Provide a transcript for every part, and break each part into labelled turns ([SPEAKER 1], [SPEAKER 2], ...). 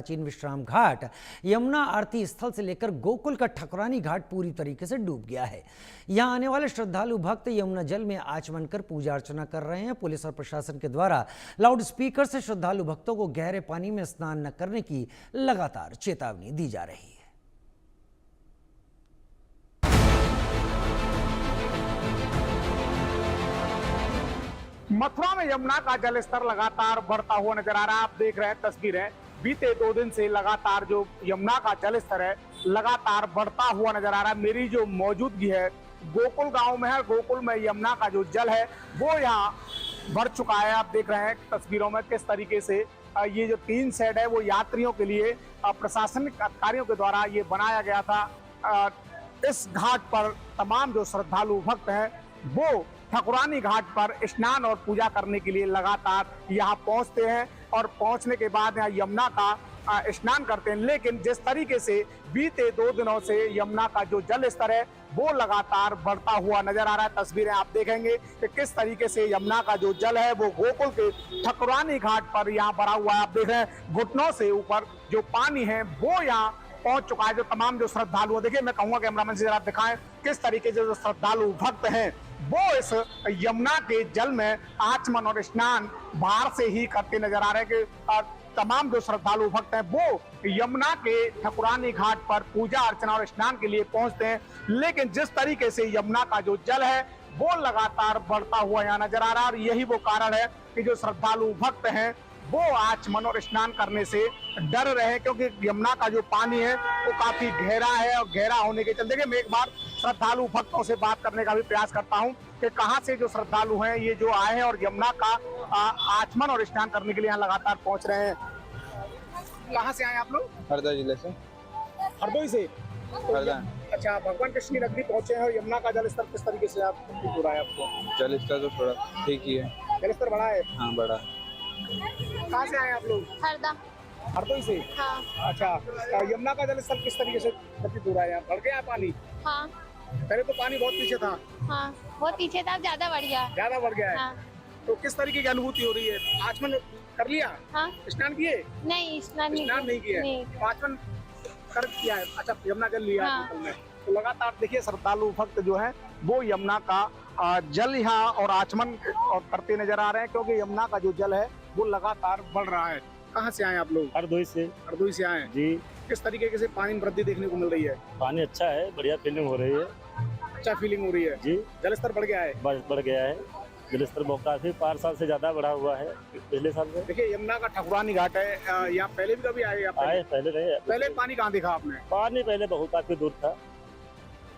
[SPEAKER 1] प्राचीन विश्राम घाट यमुना आरती स्थल से लेकर गोकुल का ठकुरानी घाट पूरी तरीके से डूब गया है। यहां आने वाले श्रद्धालु भक्त यमुना जल में आचमन कर पूजा अर्चना कर रहे हैं। पुलिस और प्रशासन के द्वारा लाउड स्पीकर से श्रद्धालु भक्तों को गहरे पानी में स्नान न करने की लगातार चेतावनी दी जा रही है।
[SPEAKER 2] मथुरा में यमुना का जल स्तर लगातार बढ़ता हुआ नजर आ रहा है। आप देख रहे हैं तस्वीरें, बीते 2 दिन से लगातार जो यमुना का जल स्तर है लगातार बढ़ता हुआ नजर आ रहा है। मेरी जो मौजूदगी है गोकुल गांव में है। गोकुल में यमुना का जो जल है वो यहाँ बढ़ चुका है। आप देख रहे हैं तस्वीरों में किस तरीके से ये जो 3 शेड है वो यात्रियों के लिए प्रशासनिक अधिकारियों के द्वारा ये बनाया गया था। इस घाट पर तमाम जो श्रद्धालु भक्त हैं वो ठकुरानी घाट पर स्नान और पूजा करने के लिए लगातार यहाँ पहुँचते हैं और पहुँचने के बाद यहाँ यमुना का स्नान करते हैं। लेकिन जिस तरीके से बीते 2 दिनों से यमुना का जो जल स्तर है वो लगातार बढ़ता हुआ नजर आ रहा है। तस्वीरें आप देखेंगे कि किस तरीके से यमुना का जो जल है वो गोकुल के ठकुरानी घाट पर यहाँ बढ़ा हुआ है। आप देख रहे हैं घुटनों से ऊपर जो पानी है वो यहाँ पहुंच चुका है। जो तमाम जो श्रद्धालु, देखिए मैं कहूंगा कैमरामैन से जरा दिखाएं किस तरीके से जो श्रद्धालु भक्त हैं वो इस यमुना के जल में आचमन और स्नान बाहर से ही करते नजर आ रहे हैं कि तमाम जो श्रद्धालु भक्त हैं वो यमुना के ठकुरानी घाट पर पूजा अर्चना और स्नान के लिए पहुंचते हैं। लेकिन जिस तरीके से यमुना का जो जल है वो लगातार बढ़ता हुआ यहाँ नजर आ रहा है और यही वो कारण है कि जो श्रद्धालु भक्त हैं वो आचमन और स्नान करने से डर रहे हैं, क्योंकि यमुना का जो पानी है वो काफी गहरा है और गहरा होने के चलते मैं एक बार श्रद्धालु भक्तों से बात करने का भी प्रयास करता हूं कि कहां से जो श्रद्धालु हैं ये जो आए हैं और यमुना का आचमन और स्नान करने के लिए यहाँ लगातार पहुंच रहे हैं। कहाँ से आए आप लोग?
[SPEAKER 3] हरदा जिले से।
[SPEAKER 2] हरदोई से?
[SPEAKER 3] हरदा।
[SPEAKER 2] अच्छा, भगवान कृष्ण की नगरी पहुंचे हैं और यमुना का जल स्तर किस तरीके से आप हो रहा है आपको?
[SPEAKER 3] जल स्तर तो थोड़ा ठीक ही है।
[SPEAKER 2] जल स्तर बढ़ा है?
[SPEAKER 3] हाँ बढ़ा।
[SPEAKER 2] कहाँ से आए आप लोग?
[SPEAKER 4] हरदा।
[SPEAKER 2] हरदोई से?
[SPEAKER 4] हाँ।
[SPEAKER 2] अच्छा, यमुना का जल स्तर किस तरीके से प्रतीत हो रहा है? यहाँ बढ़ गया पानी?
[SPEAKER 4] हाँ।
[SPEAKER 2] पहले तो पानी बहुत पीछे था।
[SPEAKER 4] हाँ, बहुत पीछे था, ज्यादा बढ़ गया।
[SPEAKER 2] ज्यादा बढ़ गया है।
[SPEAKER 4] हाँ।
[SPEAKER 2] तो किस तरीके की अनुभूति हो रही है? आचमन कर लिया?
[SPEAKER 4] हाँ।
[SPEAKER 2] स्नान किए?
[SPEAKER 4] नहीं, स्नान
[SPEAKER 2] नहीं किया। आचमन कर किया है? अच्छा, यमुना जल लिया है बोतल में। तो लगातार देखिए श्रद्धालु भक्त जो है वो यमुना का जल यहाँ और आचमन और करते नजर आ रहे हैं, क्योंकि यमुना का जो जल है वो लगातार बढ़ रहा है। कहाँ से आए आप लोग?
[SPEAKER 5] हरदोई से।
[SPEAKER 2] हरदोई से आए जी। किस तरीके से पानी में वृद्धि देखने को मिल रही है?
[SPEAKER 5] पानी अच्छा है, बढ़िया फीलिंग हो रही है।
[SPEAKER 2] अच्छा फीलिंग हो रही है
[SPEAKER 5] जी।
[SPEAKER 2] जल स्तर बढ़ गया है?
[SPEAKER 5] बढ़ गया है जल स्तर काफी 5 साल से ज्यादा बढ़ा हुआ है पिछले साल से।
[SPEAKER 2] देखिए यमुना का ठकुरानी घाट है, यहाँ पहले भी कभी आए?
[SPEAKER 5] पहले नहीं।
[SPEAKER 2] पहले पानी कहाँ देखा आपने?
[SPEAKER 5] पानी पहले बहुत काफी दूर था,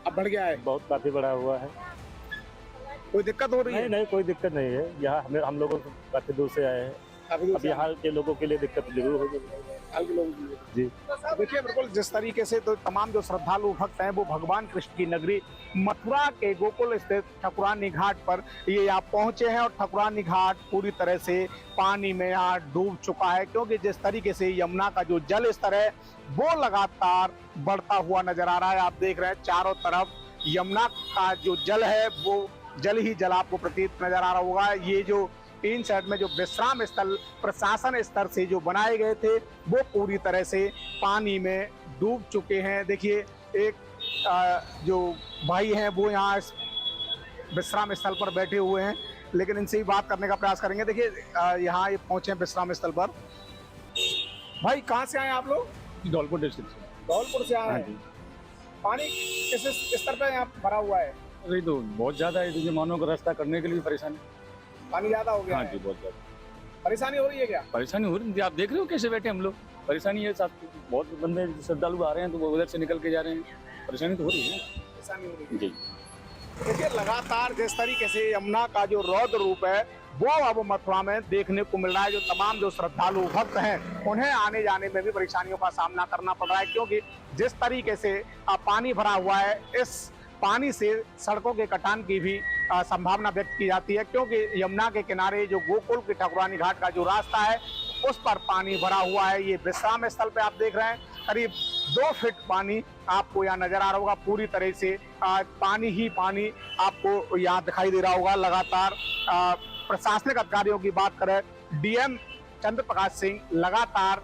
[SPEAKER 2] अब बढ़ गया है?
[SPEAKER 5] बहुत काफी बढ़ा हुआ है।
[SPEAKER 2] कोई दिक्कत हो रही है?
[SPEAKER 5] नहीं कोई दिक्कत नहीं है। यहाँ हम लोगों काफी दूर से आए हैं। अब यहाँ के लोगों के लिए दिक्कत जरूर होगी जी।
[SPEAKER 2] देखिए बिल्कुल जिस तरीके से तो तमाम जो श्रद्धालु भक्त हैं वो भगवान कृष्ण की नगरी मथुरा के गोकुल स्थित ठकुरानी घाट पर ये यहाँ पहुंचे हैं और ठकुरानी घाट पूरी तरह से पानी में यहाँ डूब चुका है, क्योंकि जिस तरीके से यमुना का जो जल स्तर है वो लगातार बढ़ता हुआ नजर आ रहा है। आप देख रहे हैं चारों तरफ यमुना का जो जल है वो जल ही जल आपको प्रतीत नजर आ रहा होगा। ये जो 3 साइड में जो विश्राम स्थल प्रशासन स्तर से जो बनाए गए थे वो पूरी तरह से पानी में डूब चुके हैं। देखिए एक जो भाई हैं वो यहाँ विश्राम स्थल पर बैठे हुए हैं, लेकिन इनसे ही बात करने का प्रयास करेंगे। देखिए यहाँ ये पहुंचे विश्राम स्थल पर। भाई कहाँ से आए आप लोग?
[SPEAKER 5] धौलपुर डिस्ट्रिक्ट से।
[SPEAKER 2] धौलपुर से आए हैं। पानी किस स्तर पर यहाँ भरा हुआ है?
[SPEAKER 5] अरे तो बहुत ज्यादा है, मेहमानों को रास्ता करने के लिए परेशानी।
[SPEAKER 2] पानी ज्यादा हो गया?
[SPEAKER 5] हाँ जी बहुत ज्यादा
[SPEAKER 2] परेशानी हो रही है। क्या
[SPEAKER 5] परेशानी हो रही है? आप देख रहे हो कैसे बैठे हम लोग। परेशानी है साथ, बहुत बंदे श्रद्धालु आ रहे हैं तो वो उधर से निकल के जा रहे हैं। परेशानी तो हो रही है।
[SPEAKER 2] परेशानी हो रही है
[SPEAKER 5] जी।
[SPEAKER 2] देखिए लगातार जिस तरीके से यमुना का जो रौद्र रूप है वो अब मथुरा में देखने को मिल रहा है। जो तमाम जो श्रद्धालु भक्त हैं उन्हें आने जाने में भी परेशानियों का सामना करना पड़ रहा है, क्योंकि जिस तरीके से पानी भरा हुआ है इस पानी से सड़कों के कटान की भी संभावना व्यक्त की जाती है, क्योंकि यमुना के किनारे जो गोकुल के ठकुरानी घाट का जो रास्ता है उस पर पानी भरा हुआ है। ये विश्राम स्थल पे आप देख रहे हैं करीब 2 फीट पानी आपको यहाँ नजर आ रहा होगा। पूरी तरह से पानी ही पानी आपको यहाँ दिखाई दे रहा होगा। लगातार प्रशासनिक अधिकारियों की बात करें, डीएम चंद्र प्रकाश सिंह लगातार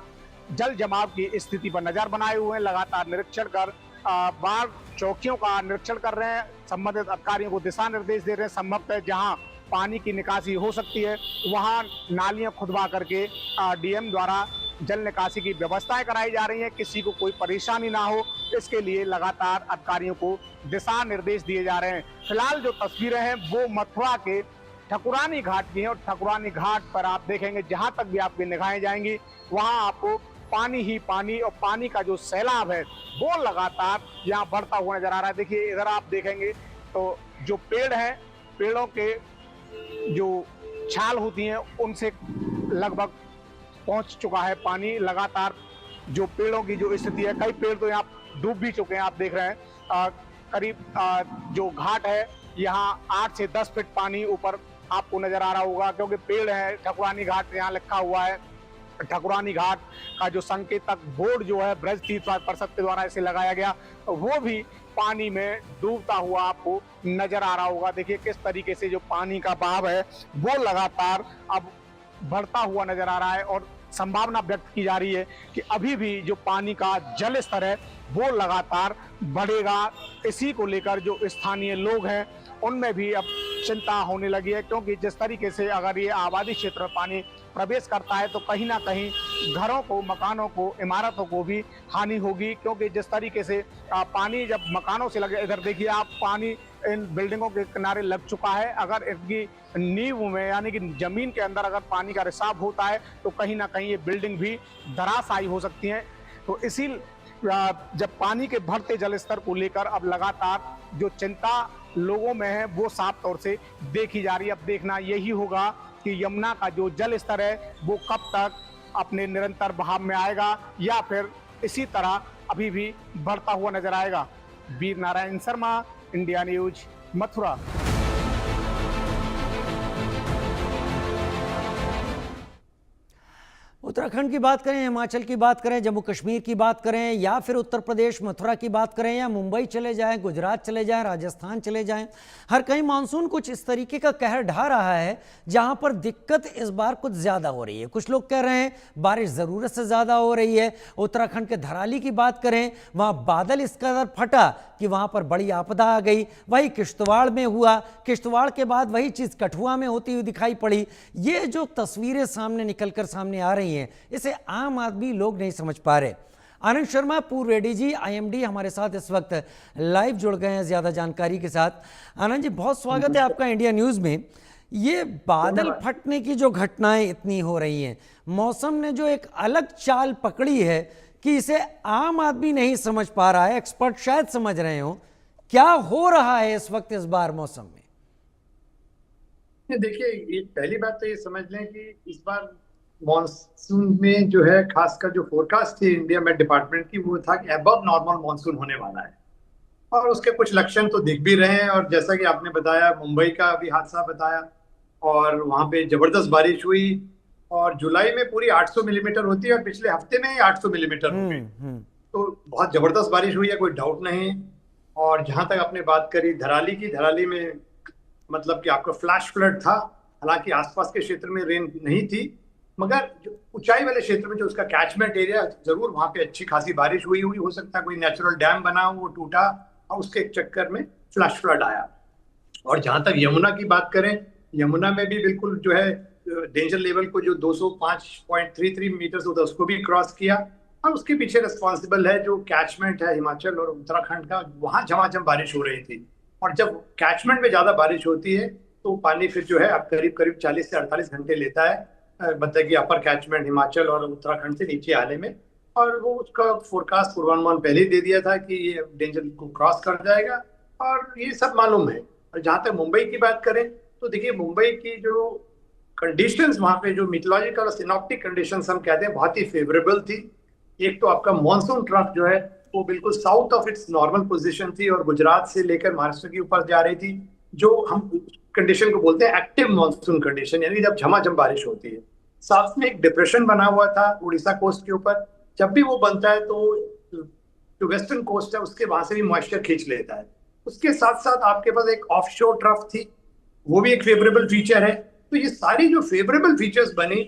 [SPEAKER 2] जल जमाव की स्थिति पर नजर बनाए हुए हैं, लगातार निरीक्षण कर बाढ़ चौकियों का निरीक्षण कर रहे हैं, संबंधित अधिकारियों को दिशा निर्देश दे रहे हैं। संभवतः जहां पानी की निकासी हो सकती है वहां नालियां खुदवा करके डीएम द्वारा जल निकासी की व्यवस्थाएं कराई जा रही हैं, किसी को कोई परेशानी ना हो इसके लिए लगातार अधिकारियों को दिशा निर्देश दिए जा रहे हैं। फिलहाल जो तस्वीरें हैं वो मथुरा के ठकुरानी घाट की हैं और ठकुरानी घाट पर आप देखेंगे जहां तक भी आपकी निगाहें जाएंगी वहां आपको पानी ही पानी और पानी का जो सैलाब है वो लगातार यहाँ बढ़ता हुआ नजर आ रहा है। देखिए इधर आप देखेंगे तो जो पेड़ हैं, पेड़ों के जो छाल होती हैं उनसे लगभग पहुंच चुका है पानी। लगातार जो पेड़ों की जो स्थिति है, कई पेड़ तो यहाँ डूब भी चुके हैं, आप देख रहे हैं। करीब जो घाट है यहाँ 8 से 10 फीट पानी ऊपर आपको नजर आ रहा होगा, क्योंकि पेड़ है। ठकुरानी घाट यहाँ लिखा हुआ है। ठकुरानी घाट का जो संकेतक बोर्ड जो है ब्रज तीर्थ परिषद के द्वारा इसे लगाया गया, वो भी पानी में डूबता हुआ आपको नजर आ रहा होगा। देखिए किस तरीके से जो पानी का बहाव है वो लगातार अब बढ़ता हुआ नजर आ रहा है और संभावना व्यक्त की जा रही है कि अभी भी जो पानी का जल स्तर है वो लगातार बढ़ेगा। इसी को लेकर जो स्थानीय लोग हैं उनमें भी अब चिंता होने लगी है, क्योंकि जिस तरीके से अगर ये आबादी क्षेत्र में पानी प्रवेश करता है तो कहीं ना कहीं घरों को, मकानों को, इमारतों को भी हानि होगी। क्योंकि जिस तरीके से पानी जब मकानों से लगे, इधर देखिए आप, पानी इन बिल्डिंगों के किनारे लग चुका है। अगर इनकी नींव में यानी कि जमीन के अंदर अगर पानी का रिसाव होता है तो कहीं ना कहीं ये बिल्डिंग भी धराशायी हो सकती है। तो इसी जब पानी के बढ़ते जल स्तर को लेकर अब लगातार जो चिंता लोगों में है वो साफ तौर से देखी जा रही है। अब देखना यही होगा कि यमुना का जो जल स्तर है वो कब तक अपने निरंतर बहाव में आएगा या फिर इसी तरह अभी भी बढ़ता हुआ नजर आएगा। Veer Narayan Sharma, India news, Mathura.
[SPEAKER 1] उत्तराखंड की बात करें, हिमाचल की बात करें, जम्मू कश्मीर की बात करें या फिर उत्तर प्रदेश मथुरा की बात करें या मुंबई चले जाएं, गुजरात चले जाएं, राजस्थान चले जाएं, हर कहीं मानसून कुछ इस तरीके का कहर ढा रहा है जहां पर दिक्कत इस बार कुछ ज़्यादा हो रही है। कुछ लोग कह रहे हैं बारिश ज़रूरत से ज़्यादा हो रही है। उत्तराखंड के धराली की बात करें, वहाँ बादल इस कदर फटा कि वहाँ पर बड़ी आपदा आ गई। वही किश्तवाड़ में हुआ, किश्तवाड़ के बाद वही चीज़ कठुआ में होती हुई दिखाई पड़ी। ये जो तस्वीरें सामने निकल कर सामने आ रही हैं, इसे आम आदमी लोग नहीं समझ पा रहे। आनंद शर्मा, पूर्व एडीजी IMD, हमारे साथ इस वक्त लाइव जुड़ गए हैं ज़्यादा जानकारी के साथ। आनंद जी, बहुत स्वागत है आपका इंडिया न्यूज़ में। ये बादल फटने की जो घटनाएं इतनी हो रही हैं, मौसम ने जो एक अलग चाल पकड़ी है कि इसे आम आदमी नहीं समझ पा रहा है, एक्सपर्ट शायद समझ रहे हो। क्या हो रहा है इस वक्त इस बार मौसम में?
[SPEAKER 6] देखिए, पहली बात तो ये समझ लें कि इस बार मॉनसून में जो है, खासकर जो फोरकास्ट थी इंडिया में डिपार्टमेंट की, वो था कि अबव नॉर्मल मॉनसून होने वाला है और उसके कुछ लक्षण तो दिख भी रहे हैं। और जैसा कि आपने बताया, मुंबई का भी हादसा बताया और वहां पे जबरदस्त बारिश हुई और जुलाई में पूरी 800 मिलीमीटर होती है और पिछले हफ्ते में ही 800 मिलीमीटर हो गई। तो बहुत जबरदस्त बारिश हुई है, कोई डाउट नहीं। और जहां तक आपने बात करी धराली की, धराली में मतलब कि आपका फ्लैश फ्लड था। हालांकि आसपास के क्षेत्र में रेन नहीं थी, मगर जो ऊंचाई वाले क्षेत्र में जो उसका कैचमेंट एरिया, जरूर वहां पे अच्छी खासी बारिश हुई हो सकता है कोई नेचुरल डैम बना हो, वो टूटा और उसके चक्कर में फ्लैश फ्लड आया। और जहां तक यमुना की बात करें, यमुना में भी बिल्कुल जो है डेंजर लेवल को जो 205.33 मीटर होता है उसको भी क्रॉस किया। और उसके पीछे रिस्पॉन्सिबल है जो कैचमेंट है हिमाचल और उत्तराखंड का, वहां झमाझम बारिश हो रही थी। और जब कैचमेंट में ज्यादा बारिश होती है तो पानी फिर जो है अब करीब करीब 40 से 48 घंटे लेता है, मतलब कि अपर कैचमेंट हिमाचल और उत्तराखंड से नीचे आने में। और वो उसका फोरकास्ट पूर्वानुमान पहले ही दे दिया था कि ये डेंजर को क्रॉस कर जाएगा और ये सब मालूम है। और जहां तक मुंबई की बात करें तो देखिए, मुंबई की जो कंडीशंस वहां पे, जो मीटोलॉजिकल और सिनॉप्टिक कंडीशंस हम कहते हैं, बहुत ही फेवरेबल थी। एक तो आपका मॉनसून ट्रफ जो है वो बिल्कुल south of its normal position थी और गुजरात से लेकर महाराष्ट्र के ऊपर जा रही थी, जो हम कंडीशन को बोलते हैं एक्टिव मॉनसून कंडीशन, यानी जब झमाझम बारिश होती है। साथ में एक डिप्रेशन बना हुआ था उड़ीसा कोस्ट के ऊपर, जब भी वो बनता है तो जो वेस्टर्न कोस्ट है उसके वहां से भी मॉइस्चर खींच लेता है। उसके साथ साथ आपके पास एक ऑफशोर ट्रफ थी, वो भी एक फेवरेबल फीचर है। तो ये सारी जो फेवरेबल फीचर्स बनी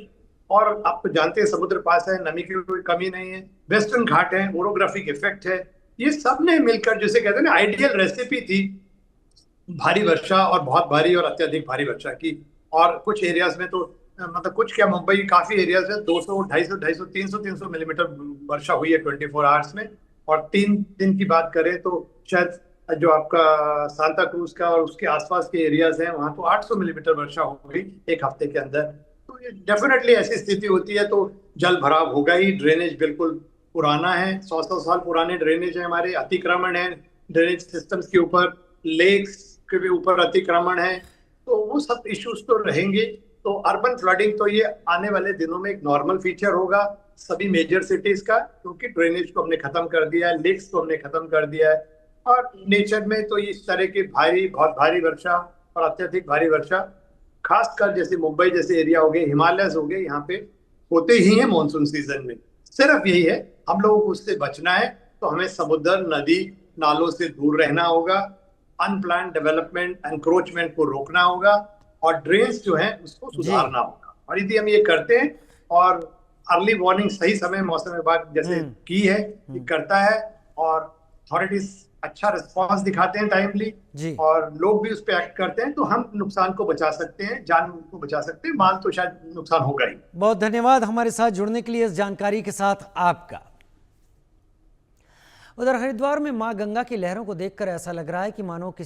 [SPEAKER 6] और आप तो जानते हैं समुद्र पास है, नमी की कोई कमी नहीं है, वेस्टर्न घाट है, ओरोग्राफिक इफेक्ट है, ये सब ने मिलकर जिसे कहते हैं ना आइडियल रेसिपी थी भारी वर्षा और बहुत भारी और अत्यधिक भारी वर्षा की। और कुछ एरियाज में तो मतलब कुछ क्या मुंबई काफी एरियाज में 200, 250, 300 मिलीमीटर वर्षा हुई है 24 आवर्स में। और 3 दिन की बात करें तो शायद जो आपका सांता क्रूज का और उसके आसपास के एरियाज हैं वहां तो 800 मिलीमीटर वर्षा हो गई एक हफ्ते के अंदर। तो ये डेफिनेटली ऐसी स्थिति होती है तो जल भराव होगा ही। ड्रेनेज बिल्कुल पुराना है, 100 साल पुराने ड्रेनेज है हमारे, अतिक्रमण है ड्रेनेज सिस्टम्स के ऊपर, लेक्स के भी ऊपर अतिक्रमण है, तो वो सब इश्यूज तो रहेंगे। तो अर्बन फ्लडिंग तो ये आने वाले दिनों में एक नॉर्मल फीचर होगा सभी मेजर सिटीज का, क्योंकि ड्रेनेज को हमने खत्म कर दिया है, लेक्स को हमने खत्म कर दिया है। और नेचर में तो इस तरह की बहुत भारी वर्षा और अत्यधिक भारी वर्षा खासकर जैसे मुंबई जैसे एरिया हो गए, हिमालयस हो गए, यहाँ पे होते ही हैं मॉनसून सीजन में। सिर्फ यही है हम लोगों को उससे बचना है, तो हमें समुद्र, नदी, नालों से दूर रहना होगा, अनप्लान डेवलपमेंट, एंक्रोचमेंट को रोकना होगा और ड्रेन्स जो है उसको सुधारना होगा। और यदि हम ये करते हैं और अर्ली वार्निंग सही समय मौसम विभाग जैसे की है करता है और अथॉरिटीज अच्छा रिस्पांस दिखाते हैं टाइमली और लोग भी उस पर एक्ट करते हैं, तो हम नुकसान को बचा सकते हैं, जान को बचा सकते हैं, माल तो शायद नुकसान होगा ही।
[SPEAKER 1] बहुत धन्यवाद हमारे साथ जुड़ने के लिए, इस जानकारी के साथ आपका। उधर हरिद्वार में मां गंगा की लहरों को देखकर ऐसा लग रहा है कि मानो किसी